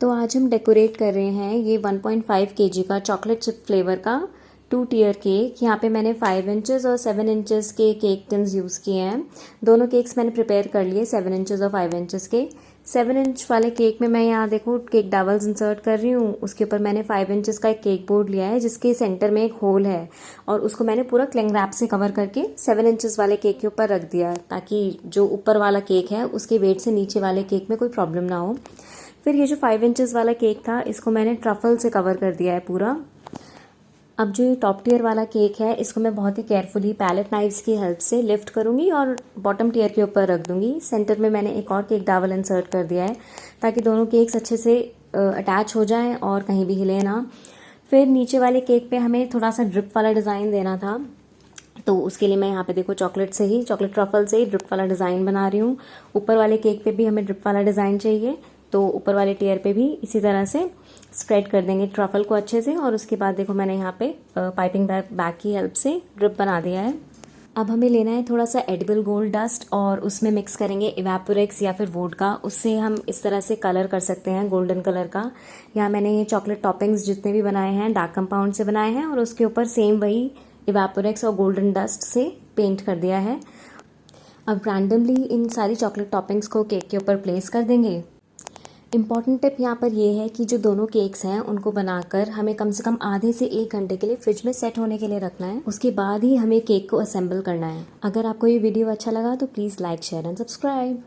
तो आज हम डेकोरेट कर रहे हैं ये 1.5 केजी का चॉकलेट चिप फ्लेवर का 2 टियर केक। यहाँ पे मैंने 5 इंचेस और 7 इंचेस के केक टिन्स यूज़ किए हैं। दोनों केक्स मैंने प्रिपेयर कर लिए 7 इंचेस और 5 इंचेस के। 7 इंच वाले केक में मैं यहाँ देखो केक डावल्स इंसर्ट कर रही हूँ। उसके ऊपर मैंने 5 इंचेस का एक केक बोर्ड लिया है जिसके सेंटर में एक होल है और उसको मैंने पूरा क्लिंग रैप से कवर करके 7 इंचेस वाले केक के ऊपर रख दिया ताकि जो ऊपर वाला केक है उसके वेट से नीचे वाले केक में कोई प्रॉब्लम ना हो। फिर ये जो 5 इंचेस वाला केक था इसको मैंने ट्रफल से कवर कर दिया है पूरा। अब जो ये टॉप टियर वाला केक है इसको मैं बहुत ही केयरफुली पैलेट नाइफ्स की हेल्प से लिफ्ट करूंगी और बॉटम टियर के ऊपर रख दूंगी। सेंटर में मैंने एक और केक डावल इंसर्ट कर दिया है ताकि दोनों केक्स अच्छे से अटैच हो जाएं और कहीं भी हिले ना। फिर नीचे वाले केक पे हमें थोड़ा सा ड्रिप वाला डिज़ाइन देना था, तो उसके लिए मैं यहाँ पे देखो चॉकलेट ट्रफल से ही ड्रिप वाला डिज़ाइन बना रही हूँ। ऊपर वाले केक पे भी हमें ड्रिप वाला डिज़ाइन चाहिए, तो ऊपर वाले टियर पे भी इसी तरह से स्प्रेड कर देंगे ट्रफल को अच्छे से। और उसके बाद देखो मैंने यहाँ पे पाइपिंग बैग की हेल्प से ड्रिप बना दिया है। अब हमें लेना है थोड़ा सा एडिबल गोल्ड डस्ट और उसमें मिक्स करेंगे इवेपोरेक्स या फिर वोडका। उससे हम इस तरह से कलर कर सकते हैं गोल्डन कलर का। यहाँ मैंने ये चॉकलेट टॉपिंग्स जितने भी बनाए हैं डार्क कंपाउंड से बनाए हैं और उसके ऊपर सेम वही इवेपोरेक्स और गोल्डन डस्ट से पेंट कर दिया है। अब रैंडमली इन सारी चॉकलेट टॉपिंग्स को केक के ऊपर प्लेस कर देंगे। इम्पॉर्टेंट टिप यहाँ पर ये है कि जो दोनों केक्स हैं उनको बनाकर हमें कम से कम आधे से 1 घंटे के लिए फ्रिज में सेट होने के लिए रखना है। उसके बाद ही हमें केक को असेंबल करना है। अगर आपको ये वीडियो अच्छा लगा तो please like share and subscribe.